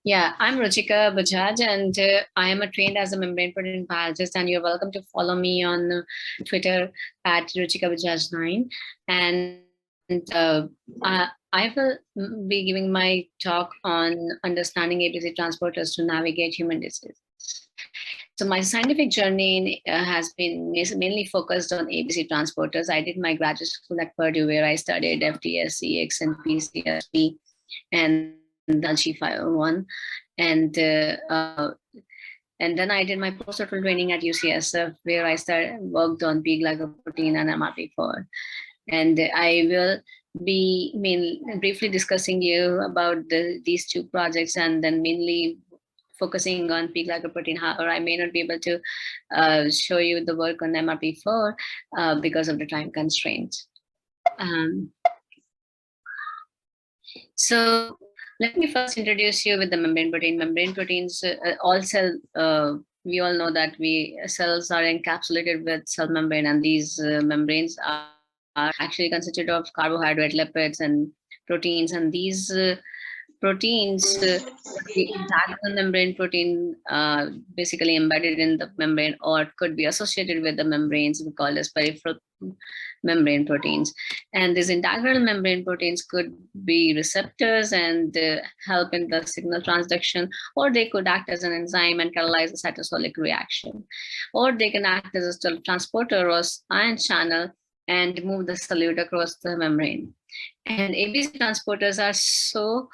Yeah, I'm Ruchika Bajaj, and I am a trained as a membrane protein biologist. And you're welcome to follow me on Twitter at Ruchika Bajaj 9. And I will be giving my talk on understanding ABC transporters to navigate human disease. So my scientific journey has been mainly focused on ABC transporters. I did my graduate school at Purdue, where I studied FDS, CX, and PCSP, and then G501. And and then I did my postdoctoral training at UCSF, where I worked on P-glycoprotein and MRP4. And I will be briefly discussing you about these two projects, and then mainly focusing on P-glycoprotein. However, I may not be able to show you the work on MRP4 because of the time constraints. So let me first introduce you with the membrane protein. Membrane proteins, we all know that cells are encapsulated with cell membrane, and these membranes are actually consisted of carbohydrate, lipids, and proteins. And these proteins, the integral membrane protein, basically embedded in the membrane, or it could be associated with the membranes, we call as peripheral membrane proteins. And these integral membrane proteins could be receptors and help in the signal transduction, or they could act as an enzyme and catalyze a cytosolic reaction, or they can act as a transporter or ion channel and move the solute across the membrane. And ABC transporters are so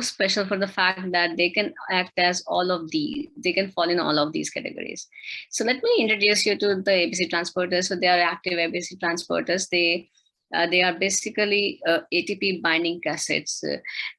special for the fact that they can act as they can fall in all of these categories. So let me introduce you to the ABC transporters. So they are active ABC transporters. They are basically ATP binding cassettes.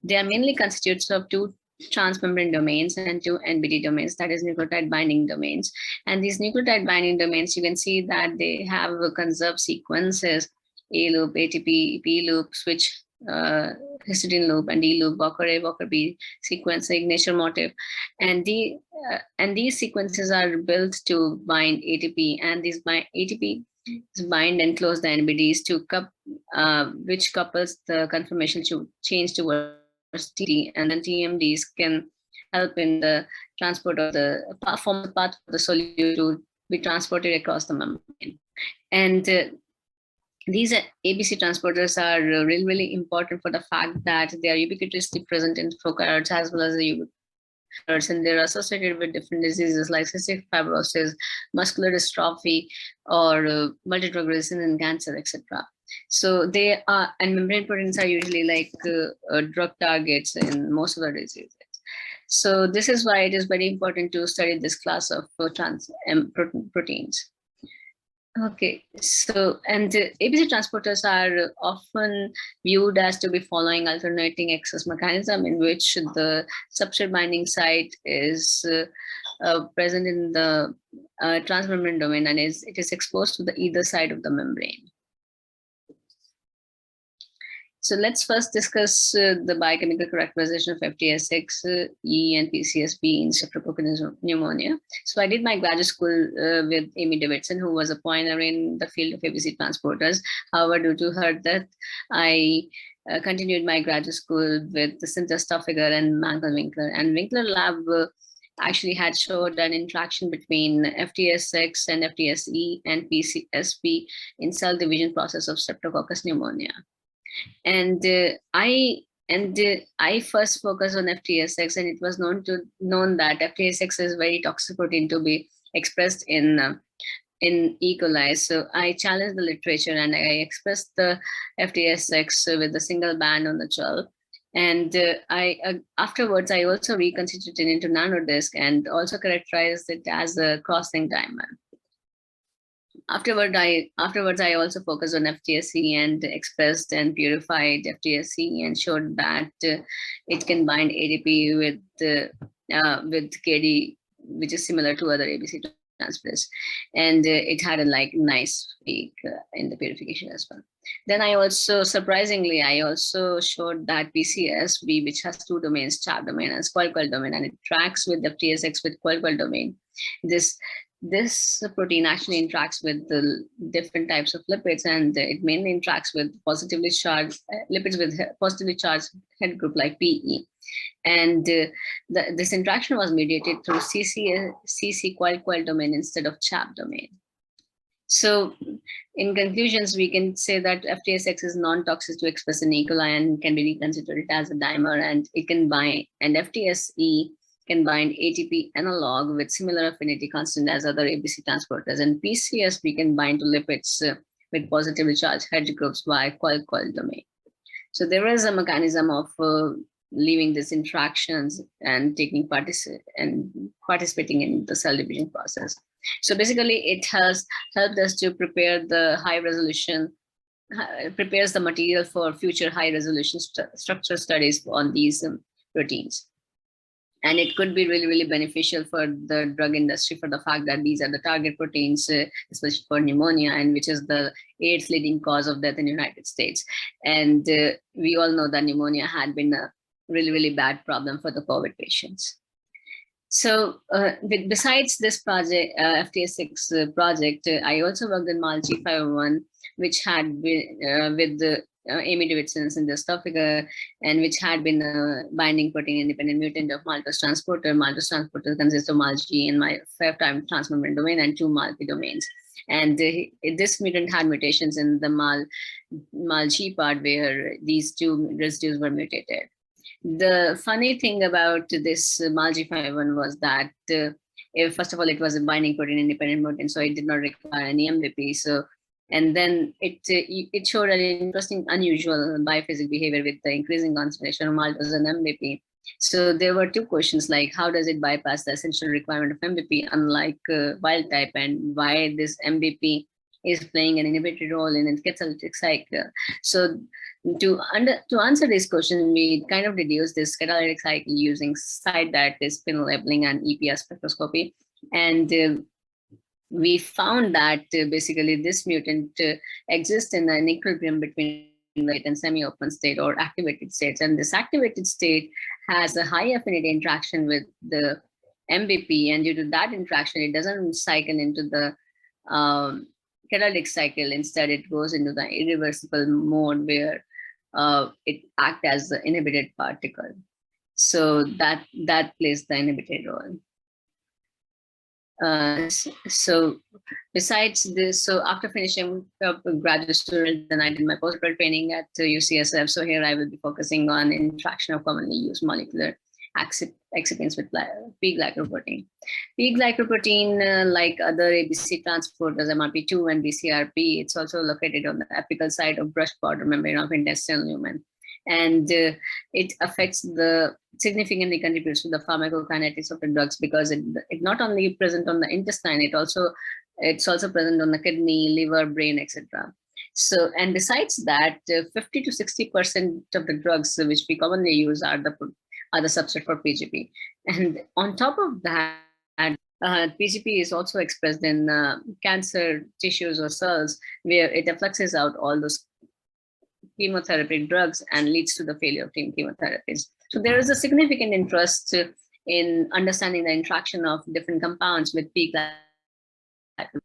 They are mainly constitutes of two transmembrane domains and two NBD domains, that is nucleotide binding domains. And these nucleotide binding domains, you can see that they have conserved sequences: A loop, ATP, P loop, switch, histidine loop, and D loop, Walker A, Walker B sequence, signature motif. And these sequences are built to bind ATP, and these ATP bind and close the NBDs to which couples the conformation change towards TT, and then TMDs can help in the transport of the path of the solute to be transported across the membrane. And these ABC transporters are really, really important for the fact that they are ubiquitously present in prokaryotes as well as the eukaryotes, and they're associated with different diseases like cystic fibrosis, muscular dystrophy, or multi-drug resistant cancer, etc. So they are, and membrane proteins are usually like drug targets in most of the diseases. So this is why it is very important to study this class of proteins. Okay, so, and ABC transporters are often viewed as to be following alternating access mechanism, in which the substrate binding site is present in the transmembrane domain, and it is exposed to the either side of the membrane. So let's first discuss the biochemical characterization of FTS6, E, and PCSB in streptococcus pneumonia. So I did my graduate school with Amy Davidson, who was a pioneer in the field of ABC transporters. However, due to her death, I continued my graduate school with Cynthia Stoffiger and Michael Winkler. And Winkler lab actually had showed an interaction between FTS6 and FTSE and PCSB in cell division process of streptococcus pneumonia. And I first focused on FTS6, and it was known that FTS6 is very toxic protein to be expressed in E. coli. So I challenged the literature, and I expressed the FTS6 with a single band on the gel. And afterwards, I also reconstituted it into nanodisk and also characterized it as a cross-link diamond. Afterwards, I also focused on FTSE and expressed and purified FTSE and showed that it can bind ADP with KD, which is similar to other ABC transporters, and it had a nice peak in the purification as well. Then surprisingly, I also showed that PCSB, which has two domains, CHAP domain and coil domain, and it tracks with FTSX with coil domain. this protein actually interacts with the different types of lipids, and it mainly interacts with positively charged lipids with positively charged head group like PE. And this interaction was mediated through CC coil domain instead of CHAP domain. So in conclusions, we can say that FTSX is non-toxic to express in E. coli and can be reconsidered as a dimer, and it can bind, and FTSE can bind ATP analog with similar affinity constant as other ABC transporters. And PCS, we can bind to lipids with positively charged hedge groups via coil domain. So there is a mechanism of leaving these interactions and participating in the cell division process. So basically, it has helped us to prepare the high resolution, prepares the material for future high resolution structure studies on these proteins. And it could be really, really beneficial for the drug industry for the fact that these are the target proteins, especially for pneumonia, and which is the 8th leading cause of death in the United States. And we all know that pneumonia had been a really, really bad problem for the COVID patients. So besides this project, FTS6 project, I also worked in MALG501, which had been with the Amy Davidson's in the Stophica, and which had been a binding protein independent mutant of maltose transporter. Maltose transporter consists of MALG and my 5' transmembrane domain and 2 MALP domains. And this mutant had mutations in the MALG part where these 2 residues were mutated. The funny thing about this MALG501 was that first of all, it was a binding protein independent mutant, so it did not require any MVP. So, and then it showed an interesting, unusual biophysical behavior with the increasing concentration of maltose and MVP. So there were 2 questions like, how does it bypass the essential requirement of MVP unlike wild type, and why this MVP is playing an inhibitory role in the catalytic cycle. So to answer this question, we kind of reduced this catalytic cycle using site diaries, spin labeling, and EPR spectroscopy. And we found that basically this mutant exists in an equilibrium between late and semi-open state or activated states. And this activated state has a high affinity interaction with the MVP. And due to that interaction, it doesn't cycle into the catalytic cycle. Instead, it goes into the irreversible mode where it acts as the inhibited particle. So that plays the inhibited role. So besides this, so after finishing up graduate student, then I did my postgraduate training at UCSF. So here I will be focusing on interaction of commonly used molecular excipients with P-glycoprotein. P-glycoprotein, like other ABC transporters, MRP2 and BCRP, it's also located on the apical side of brush border membrane of intestinal lumen. And it significantly contributes to the pharmacokinetics of the drugs because it not only present on the intestine, it's also present on the kidney, liver, brain, etc. So, and besides that, 50 to 60% of the drugs which we commonly use are the substrate for PGP. And on top of that, PGP is also expressed in cancer tissues or cells where it effluxes out all those chemotherapy drugs and leads to the failure of chemotherapies. So there is a significant interest in understanding the interaction of different compounds with P-glycoprotein.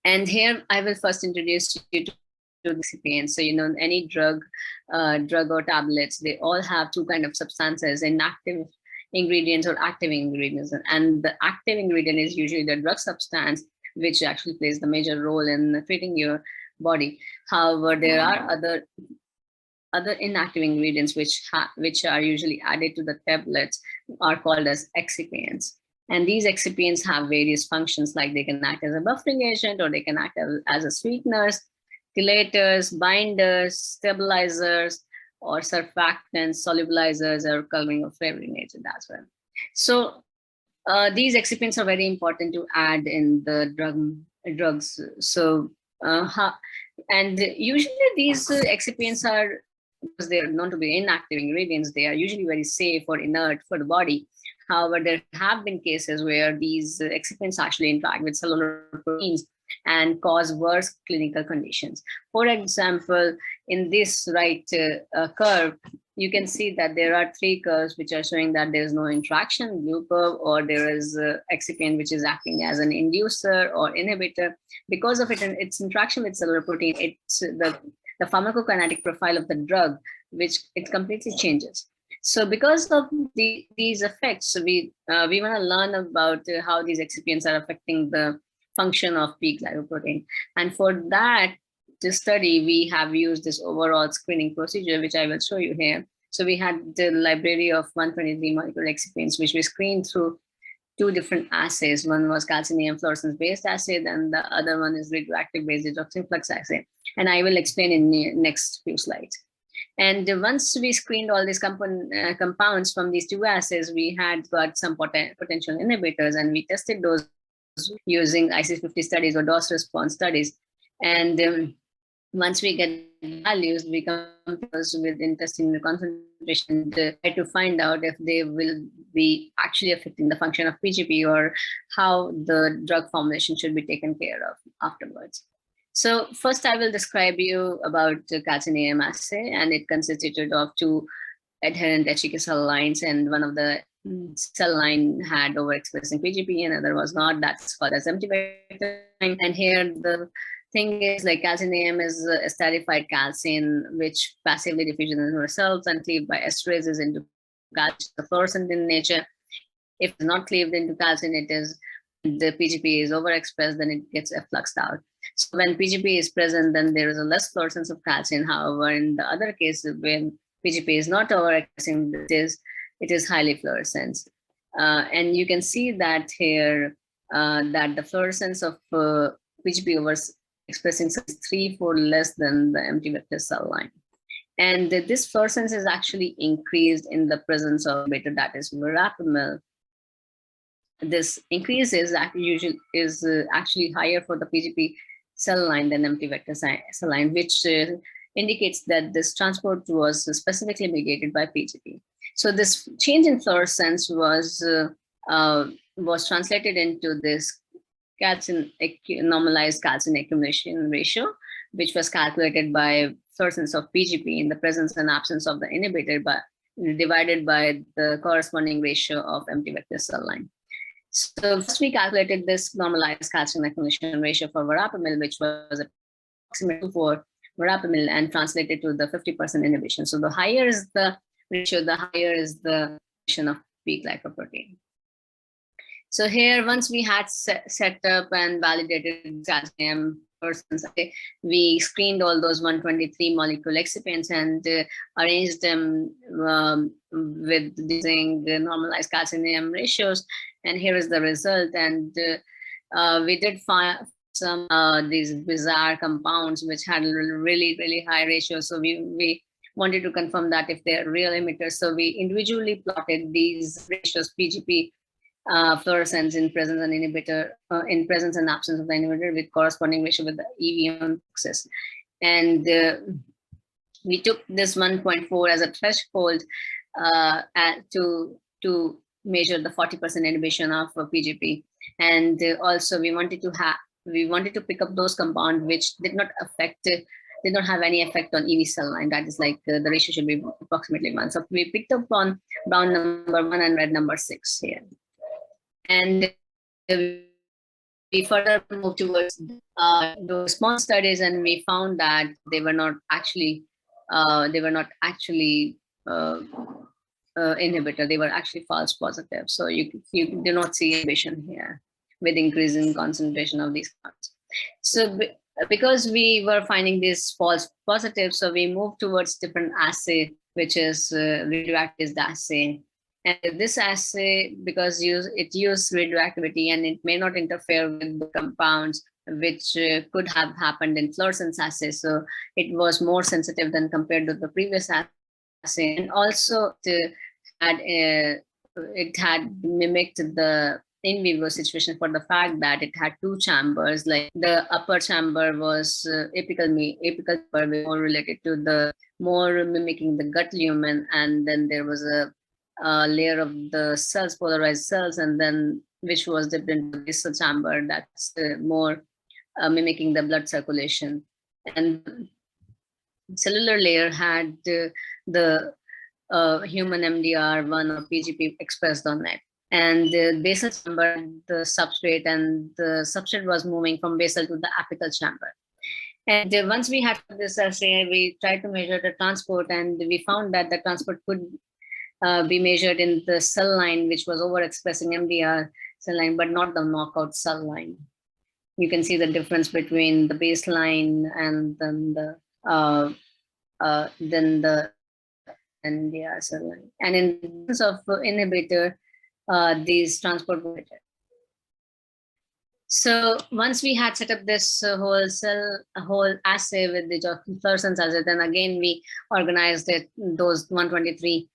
And here I will first introduce you to the excipients. So, any drug or tablets, they all have 2 kinds of substances, inactive ingredients or active ingredients. And the active ingredient is usually the drug substance, which actually plays the major role in treating your body. However, there are other inactive ingredients which are usually added to the tablets, are called as excipients. And these excipients have various functions, like they can act as a buffering agent, or they can act as a sweeteners, chelators, binders, stabilizers, or surfactants, solubilizers, or coloring or flavoring agent as well. So these excipients are very important to add in the drugs. So and usually these excipients are, because they are known to be inactive ingredients, they are usually very safe or inert for the body. However, there have been cases where these excipients actually interact with cellular proteins and cause worse clinical conditions. For example, in this curve, you can see that there are three curves which are showing that there is no interaction, blue curve, or there is excipient which is acting as an inducer or inhibitor. Because of its interaction with cellular protein, it's the pharmacokinetic profile of the drug, which it completely changes. So because of these effects, we want to learn about how these excipients are affecting the function of P glycoprotein. And for that, to study, we have used this overall screening procedure, which I will show you here. So we had the library of 123 molecular excipients, which we screened through two different assays. One was calcium fluorescence based assay, then the other one is radioactive based hydroxyl flux assay. And I will explain in the next few slides. And once we screened all these compounds from these two assays, we had got some potential inhibitors, and we tested those using IC50 studies or dose response studies. And once we get values, we come with intestinal concentration to try to find out if they will be actually affecting the function of PGP or how the drug formulation should be taken care of afterwards. So first I will describe you about the calcium assay, and it consisted of two adherent HEK cell lines, and one of the cell line had overexpressing PGP and other was not. That's called as empty vector line. And here the thing is, like, calcium is a esterified calcine which passively diffuses in our cells and cleaved by esterases into calcium, the fluorescent in nature. If it's not cleaved into calcine, it is the PGP is overexpressed, then it gets effluxed out. So when PGP is present, then there is a less fluorescence of calcine. However, in the other cases, when PGP is not overexpressing, it is highly fluorescent. And you can see that here that the fluorescence of PGP overexpressing is 3-4 less than the empty vector cell line. And this fluorescence is actually increased in the presence of beta, that is verapamil. This increase is actually higher for the PGP cell line than empty vector cell line, which indicates that this transport was specifically mediated by PGP. So this change in fluorescence was translated into this normalized calcium accumulation ratio, which was calculated by fluorescence of PGP in the presence and absence of the inhibitor, divided by the corresponding ratio of empty vector cell line. So first we calculated this normalized calcium accumulation ratio for verapamil, which was approximately for verapamil, and translated to the 50% inhibition. So the higher is the ratio, the higher is the inhibition of P glycoprotein. So here, once we had set up and validated calcium persons, we screened all those 123 molecular excipients and arranged them with using the normalized calcium ratios. And here is the result. And we did find some these bizarre compounds which had really, really high ratios. So we wanted to confirm that if they're real emitters. So we individually plotted these ratios, PGP, fluorescence in presence and inhibitor, in presence and absence of the inhibitor, with corresponding ratio with the EVM success. And we took this 1.4 as a threshold to measure the 40% inhibition of PGP. And also we wanted to pick up those compounds which did not have any effect on EV cell line. That is like the ratio should be approximately 1. So we picked up on brown number 1 and red number 6 here. And we further moved towards those response studies, and we found that they were not actually inhibitor. They were actually false positive. So you do not see inhibition here with increasing concentration of these compounds. So because we were finding these false positives, so we moved towards different assay, which is radioactive assay. And this assay, because it used radioactivity and it may not interfere with the compounds, which could have happened in fluorescence assay. So it was more sensitive than compared to the previous assay. And also it had mimicked the in vivo situation for the fact that it had two chambers. Like the upper chamber was apical chamber, more related to the more mimicking the gut lumen, and then there was a layer of the cells, polarized cells, and then which was dipped into this chamber that's more mimicking the blood circulation. And cellular layer had the human MDR1 or PGP expressed on it. And the basal chamber, the substrate was moving from basal to the apical chamber. And once we had this assay, we tried to measure the transport, and we found that the transport could be measured in the cell line, which was overexpressing MDR cell line, but not the knockout cell line. You can see the difference between the baseline and then the MDR cell line. And in the case of inhibitor, these transport were inhibited. So once we had set up this whole assay with the fluorescence assay, then again we organized it, those 123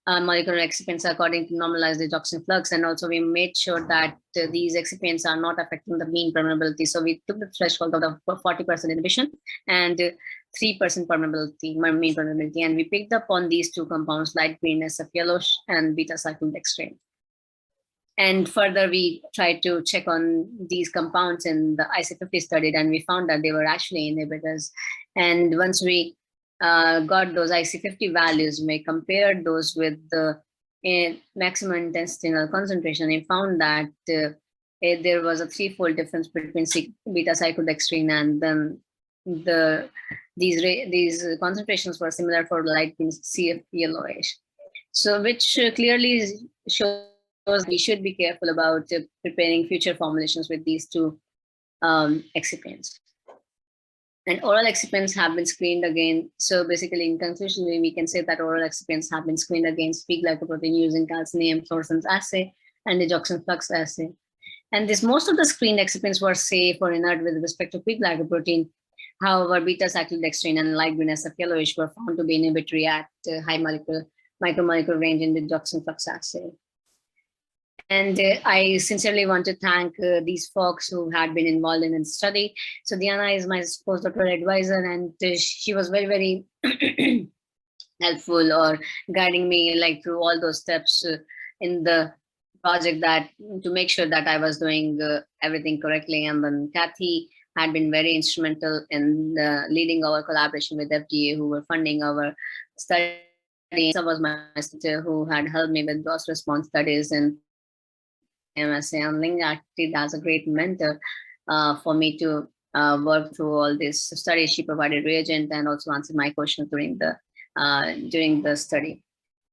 molecular excipients according to normalized digoxin flux, and also we made sure that these excipients are not affecting the mean permeability. So we took the threshold of the 40% inhibition and 3% permeability, mean permeability, and we picked up on these two compounds, light green SF yellowish and beta cyclodextrin. And further, we tried to check on these compounds in the IC50 study, and we found that they were actually inhibitors. And once we got those IC50 values, we compared those with the maximum intestinal concentration, we found that there was a threefold difference between beta cyclodextrin, and then these concentrations were similar for light green CF yellowish. So which clearly shows we should be careful about preparing future formulations with these two excipients. And oral excipients have been screened again. So basically, in conclusion, we can say that oral excipients have been screened against P glycoprotein using calcium fluorescence assay and digoxin flux assay. And most of the screened excipients were safe or inert with respect to P glycoprotein. However, beta cyclodextrin and light green SF yellowish were found to be inhibitory at high micromolecular range in the digoxin flux assay. And I sincerely want to thank these folks who had been involved in the study. So Diana is my postdoctoral advisor, and she was very, very helpful or guiding me like through all those steps in the project, that to make sure that I was doing everything correctly. And then Kathy had been very instrumental in leading our collaboration with FDA, who were funding our study. So was my sister who had helped me with those response studies, and MSA, and Ling acted as a great mentor for me to work through all this study. She provided reagent and also answered my questions during the study.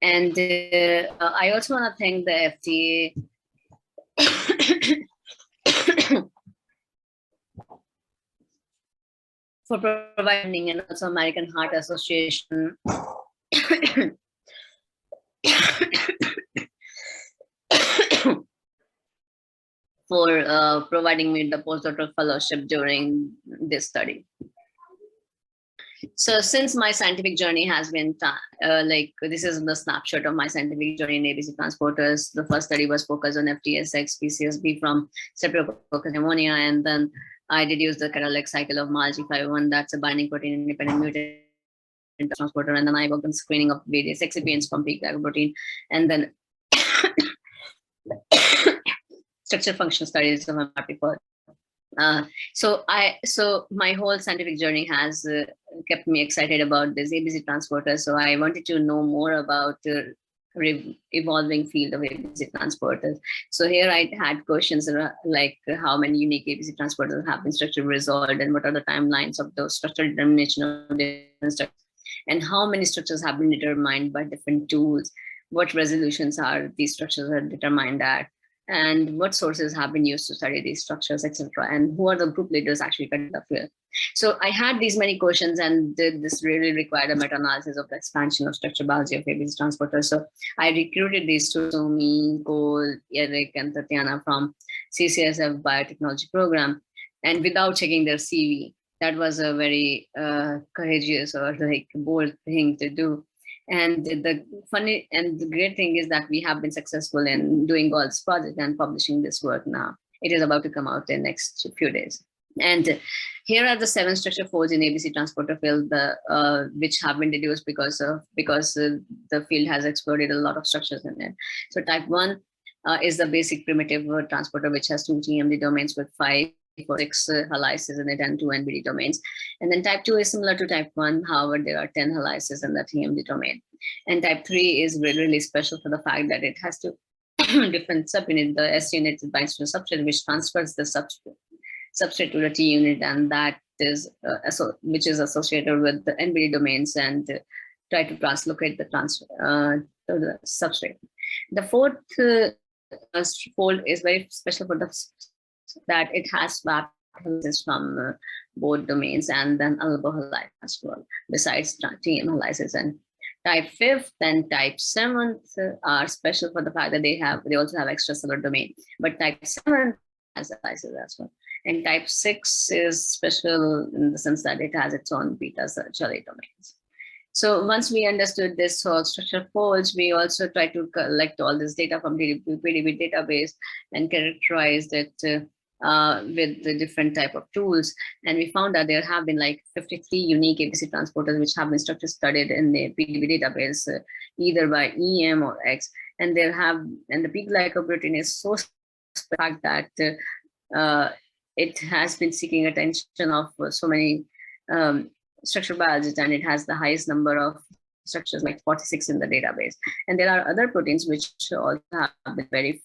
And I also want to thank the FDA for providing, and also American Heart Association for providing me the postdoctoral fellowship during this study. So since my scientific journey has been, this is the snapshot of my scientific journey in ABC transporters. The first study was focused on FTSX, PCSB from Streptococcus pneumonia, and then I deduced the catalytic cycle of MALG501, that's a binding protein independent mutant transporter, and then I worked on screening of various excipients from P glycoprotein, and then structure function studies of my paper. So my whole scientific journey has kept me excited about this ABC transporter. So I wanted to know more about the evolving field of ABC transporters. So here I had questions like how many unique ABC transporters have been structurally resolved, and what are the timelines of those structural determination of different structures, and how many structures have been determined by different tools, what resolutions are these structures are determined at, and what sources have been used to study these structures, etc., and who are the group leaders actually cutting the field. So I had these many questions, and this really required a meta-analysis of the expansion of structural biology of ABC transporters. So I recruited these two, Somi, Cole, Eric, and Tatiana from CCSF biotechnology program, and without checking their CV. That was a very courageous or bold thing to do. And the funny and the great thing is that we have been successful in doing all this project and publishing this work now. It is about to come out in the next few days. And here are the 7 structure folds in ABC transporter field, which have been deduced because the field has exploded a lot of structures in it. So type 1 is the basic primitive transporter, which has 2 TMD domains with 5 or 6 helices in it and 2 NBD domains. And then type 2 is similar to type 1, however, there are 10 helices in the TMD domain. And type 3 is really, really special for the fact that it has two different subunit. The S unit binds to the substrate, which transfers the substrate to the T unit, and that is which is associated with the NBD domains, and try to translocate the to the substrate. The fourth fold is very special for that it has swap from both domains, and then alcoholized as well, besides TM helicase. And type 5th and type 7th are special for the fact that they also have extracellular domain, but type 7 has helicase as well. And type 6 is special in the sense that it has its own beta cellulate domains. So once we understood this whole structure folds, we also try to collect all this data from the PDB database and characterize it with the different type of tools. And we found that there have been like 53 unique ABC transporters which have been structure studied in the PDB database, either by EM or X. And the P glycoprotein is so special that it has been seeking attention of so many structural biologists, and it has the highest number of structures, like 46 in the database. And there are other proteins which also have been very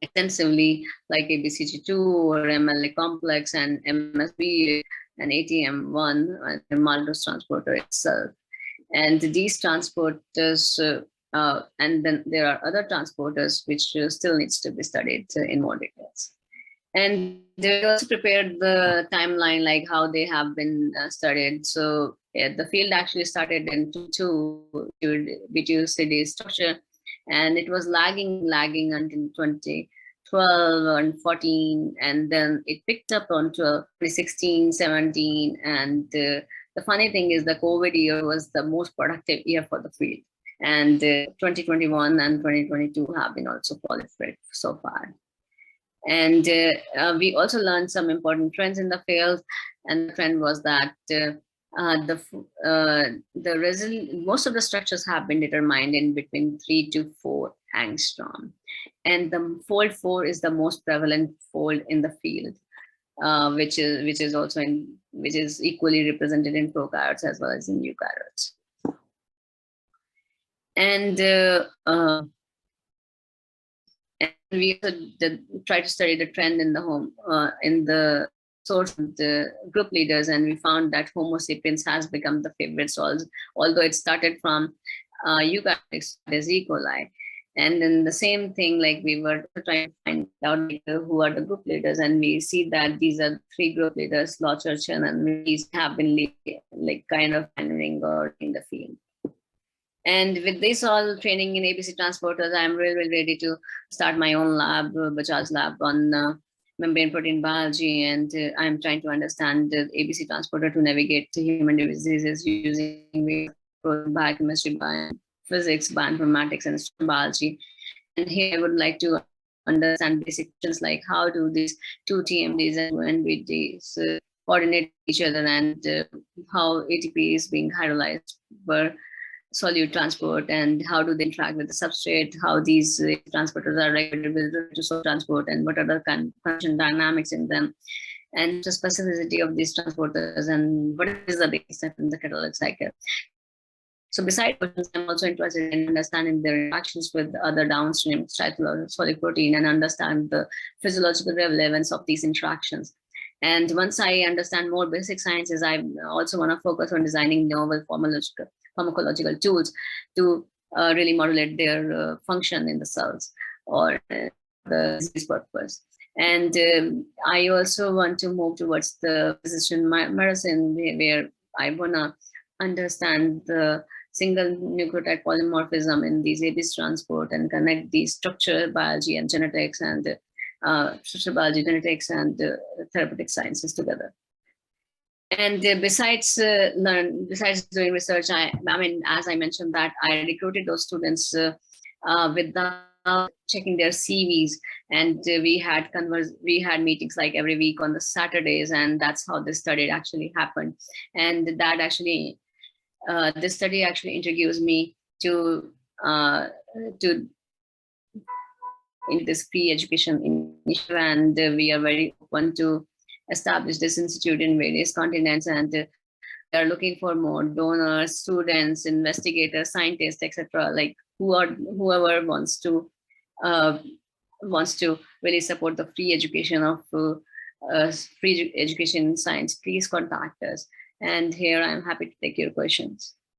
extensively, like ABCG2 or MLA complex and MSB and ATM1 and maltose transporter itself. And these transporters, and then there are other transporters which still needs to be studied in more details. And they also prepared the timeline, like how they have been studied. So the field actually started in 2 structure, and it was lagging until 2012 and 14, and then it picked up on 2016, 17, and the funny thing is the COVID year was the most productive year for the field, and 2021 and 2022 have been also proliferate so far. And we also learned some important trends in the field, and the trend was that most of the structures have been determined in between 3 to 4 angstrom, and the fold 4 is the most prevalent fold in the field, which is equally represented in prokaryotes as well as in eukaryotes. And we also try to study the trend in the source of the group leaders, and we found that Homo sapiens has become the favorite source, although it started from eukaryotes as E. coli. And then the same thing, like we were trying to find out who are the group leaders, and we see that these are 3 group leaders, Law, Churchill, and these have been like kind of pioneering or in the field. And with this all training in ABC transporters, I'm really ready to start my own lab, Bajaj lab, on membrane protein biology. And I'm trying to understand the ABC transporter to navigate to human diseases using biochemistry, biophysics, bioinformatics, and biology. And here I would like to understand basic questions like how do these 2 TMDs and 2 NBDs coordinate each other, and how ATP is being hydrolyzed per solute transport, and how do they interact with the substrate, how these transporters are regulated with to solute transport, and what are the conjugation dynamics in them, and the specificity of these transporters, and what is the basic step in the catalytic cycle. So besides questions, I'm also interested in understanding their interactions with other downstream solid protein and understand the physiological relevance of these interactions. And once I understand more basic sciences, I also want to focus on designing novel pharmacological tools to really modulate their function in the cells or the disease purpose. And I also want to move towards the precision medicine, where I want to understand the single nucleotide polymorphism in these ABC transport and connect these structural biology and genetics, and structural biology, genetics, and therapeutic sciences together. And besides doing research, I mean, as I mentioned, that I recruited those students without checking their CVs, and we had meetings like every week on the Saturdays, and that's how this study actually happened. And that actually, this study actually introduced me to in this pre-education initiative, and we are very open to establish this institute in various continents, and are looking for more donors, students, investigators, scientists, etc. Like whoever uh, wants to really support the free education of free education in science, please contact us. And here I'm happy to take your questions.